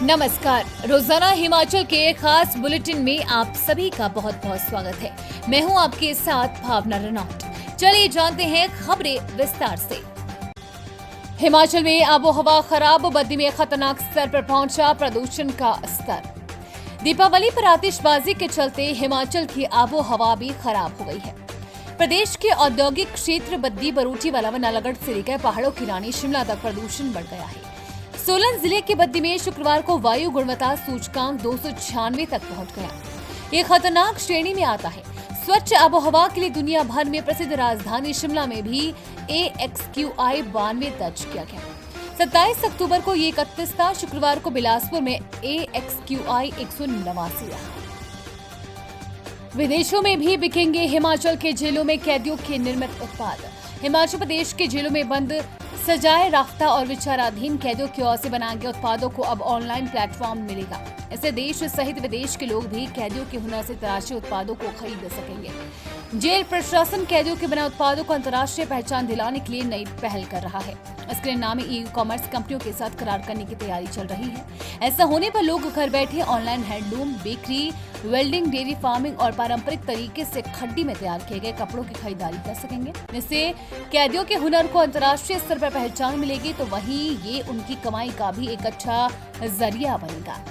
नमस्कार। रोजाना हिमाचल के खास बुलेटिन में आप सभी का बहुत बहुत स्वागत है। मैं हूं आपके साथ भावना रनौट। चलिए जानते हैं खबरें विस्तार से। हिमाचल में आबोहवा खराब, बद्दी में खतरनाक स्तर पर पहुंचा प्रदूषण का स्तर। दीपावली पर आतिशबाजी के चलते हिमाचल की आबोहवा भी खराब हो गई है। प्रदेश के औद्योगिक क्षेत्र बद्दी, बरूटीवाला व नालागढ़ से लेकर पहाड़ों की रानी शिमला तक प्रदूषण बढ़ गया है। सोलन जिले के बद्दी में शुक्रवार को वायु गुणवत्ता सूचकांक 296 तक पहुंच गया। ये खतरनाक श्रेणी में आता है। स्वच्छ आबोहवा के लिए दुनिया भर में प्रसिद्ध राजधानी शिमला में भी AQI 92 दर्ज किया गया। 27 अक्टूबर को ये 31 था। शुक्रवार को बिलासपुर में AQI 189 रहा। विदेशों में भी बिकेंगे हिमाचल के जेलों में कैदियों के निर्मित उत्पाद। हिमाचल प्रदेश के जेलों में बंद सजाए राफ्ता और विचाराधीन कैदियों की ओर से बनाए गए उत्पादों को अब ऑनलाइन प्लेटफॉर्म मिलेगा। इससे देश सहित विदेश के लोग भी कैदियों के हुनर से तराशे उत्पादों को खरीद सकेंगे। जेल प्रशासन कैदियों के बने उत्पादों को अंतर्राष्ट्रीय पहचान दिलाने के लिए नई पहल कर रहा है। इसके लिए नामी ई-कॉमर्स कंपनियों के साथ करार करने की तैयारी चल रही है। ऐसा होने पर लोग घर बैठे online handloom, bakery, welding, dairy farming और पारंपरिक तरीके से खड्डी में तैयार किए गए कपड़ों की खरीदारी कर सकेंगे। इससे कैदियों के हुनर को अंतर्राष्ट्रीय स्तर पर पहचान मिलेगी, तो वहीं ये उनकी कमाई का भी एक अच्छा जरिया बनेगा।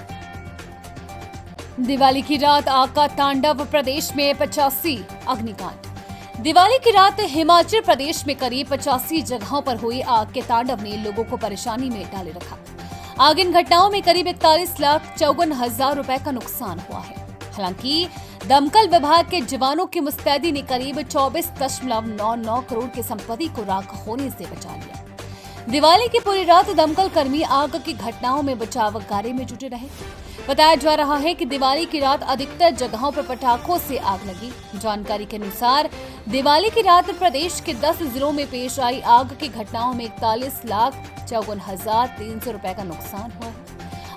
दिवाली की रात आग का तांडव, प्रदेश में 85 अग्निकांड। दिवाली की रात हिमाचल प्रदेश में करीब 85 जगहों पर हुई आग के तांडव ने लोगों को परेशानी में डाले रखा। आग इन घटनाओं में करीब 41,54,000 रुपए का नुकसान हुआ है। हालांकि दमकल विभाग के जवानों की मुस्तैदी ने करीब 24.99 करोड़ की संपत्ति को राख होने से बचा लिया। दिवाली की पूरी रात दमकल कर्मी आग की घटनाओं में बचाव कार्य में जुटे रहे। बताया जा रहा है कि दिवाली की रात अधिकतर जगहों पर पटाखों से आग लगी। जानकारी के अनुसार दिवाली की रात प्रदेश के 10 जिलों में पेश आई आग की घटनाओं में 41,54,300 रुपए का नुकसान हुआ है।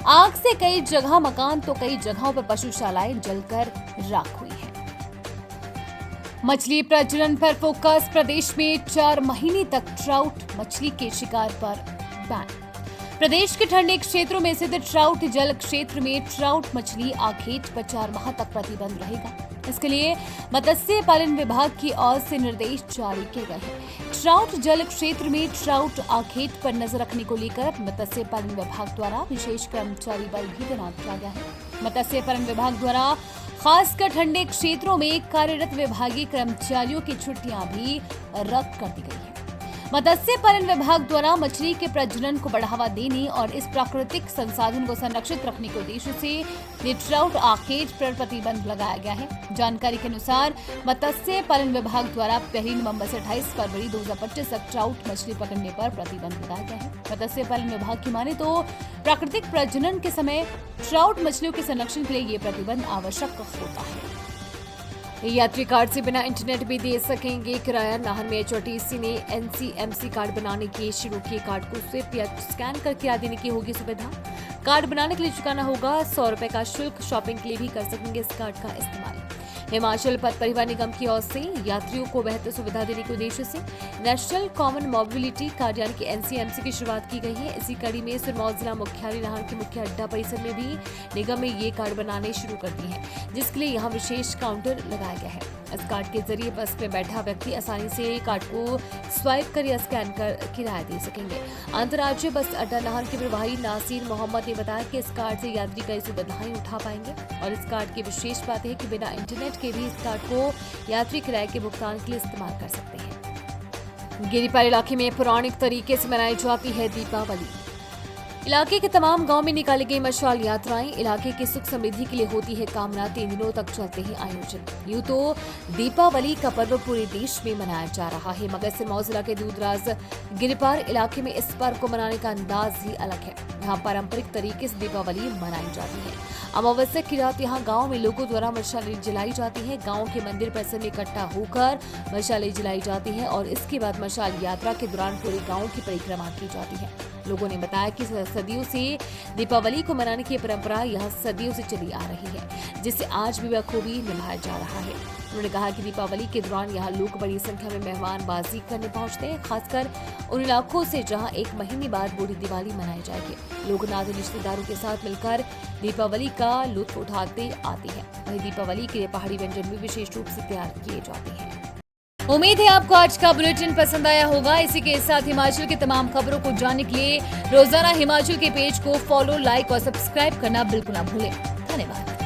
आग से कई जगह मकान तो कई जगहों पर पशुशालाएं जलकर राख हुई है। मछली प्रजनन पर फोकस, प्रदेश में 4 महीने तक ट्राउट मछली के शिकार पर बैन। प्रदेश के ठंडे क्षेत्रों में स्थित ट्राउट जल क्षेत्र में ट्राउट मछली आखेट पर 4 माह तक प्रतिबंध रहेगा। इसके लिए मत्स्य पालन विभाग की ओर से निर्देश जारी किए गए हैं। ट्राउट जल क्षेत्र में ट्राउट आखेट पर नजर रखने को लेकर मत्स्य पालन विभाग द्वारा विशेष कर्मचारी बल भी तैनात किया गया है। मत्स्य पालन विभाग द्वारा खासकर ठंडे क्षेत्रों में कार्यरत विभागीय कर्मचारियों की छुट्टियां भी रद्द कर दी गई है। मत्स्य पालन विभाग द्वारा मछली के प्रजनन को बढ़ावा देने और इस प्राकृतिक संसाधन को संरक्षित रखने के उद्देश्य से ये ट्राउट आखेट पर प्रतिबंध लगाया गया है। जानकारी के अनुसार मत्स्य पालन विभाग द्वारा 1 नवंबर से 28 फरवरी 2025 तक ट्राउट मछली पकड़ने पर प्रतिबंध लगाया गया है। मत्स्य पालन विभाग की माने तो प्राकृतिक प्रजनन के समय ट्राउट मछलियों के संरक्षण के लिए ये प्रतिबंध आवश्यक होता है। यात्री कार्ड से बिना इंटरनेट भी दे सकेंगे किराया। नाहन में HRTC ने NCMC कार्ड बनाने के शुरू किए। कार्ड को स्विप या स्कैन कर किराया देने की होगी सुविधा। कार्ड बनाने के लिए चुकाना होगा 100 रुपए का शुल्क। शॉपिंग के लिए भी कर सकेंगे इस कार्ड का इस्तेमाल। हिमाचल पथ परिवहन निगम की ओर से यात्रियों को बेहतर सुविधा देने के उद्देश्य से नेशनल कॉमन मोबिलिटी कार्ड यानी कि NCMC की शुरुआत की गई है। इसी कड़ी में सिरमौर जिला मुख्यालय नाहन के मुख्य अड्डा परिसर में भी निगम ने ये कार्ड बनाने शुरू कर दिए हैं, जिसके लिए यहाँ विशेष काउंटर लगाया गया है। इस कार्ड के जरिए बस में बैठा व्यक्ति आसानी से कार्ड को स्वाइप कर या स्कैन कर किराया दे सकेंगे। अंतर्राज्यीय बस अड्डा नाहन के प्रभारी नासिर मोहम्मद ने बताया कि इस कार्ड से यात्री कई सुविधाएं उठा पाएंगे और इस कार्ड की विशेष बात है कि बिना इंटरनेट के भी इस कार्ड को यात्री किराए के भुगतान के लिए इस्तेमाल कर सकते हैं। गिरिपार इलाके में पौराणिक तरीके से मनाई जाती है दीपावली। इलाके के तमाम गांव में निकाली गई मशाल यात्राएं इलाके की सुख समृद्धि के लिए होती है कामना। 3 दिनों तक चलते हैं आयोजन। यूं तो दीपावली का पर्व पूरे देश में मनाया जा रहा है, मगर सिरमौर जिला के दूरदराज गिरिपार इलाके में इस पर्व को मनाने का अंदाज ही अलग है। यहाँ पारंपरिक तरीके से दीपावली मनाई जाती है। अमावस्या की रात यहाँ गाँव में लोगों द्वारा मशालें जलाई जाती है। गाँव के मंदिर परिसर में इकट्ठा होकर मशालें जलाई जाती है और इसके बाद मशाल यात्रा के दौरान पूरे गाँव की परिक्रमा की जाती है। लोगों ने बताया कि सदियों से दीपावली को मनाने की परंपरा यहाँ सदियों से चली आ रही है, जिसे आज भी बखूबी निभाया जा रहा है। उन्होंने कहा कि दीपावली के दौरान यहाँ लोग बड़ी संख्या में मेहमानबाजी करने पहुंचते हैं, खासकर उन इलाकों से जहां 1 महीने बाद बूढ़ी दिवाली मनाई जाएगी। लोग नाते रिश्तेदारों के साथ मिलकर दीपावली का लुत्फ उठाते आते हैं। वहीं दीपावली के लिए पहाड़ी व्यंजन भी विशेष रूप से तैयार किए जाते हैं। उम्मीद है आपको आज का बुलेटिन पसंद आया होगा। इसी के साथ हिमाचल की तमाम खबरों को जानने के लिए रोजाना हिमाचल के पेज को फॉलो, लाइक और सब्सक्राइब करना बिल्कुल ना भूलें। धन्यवाद।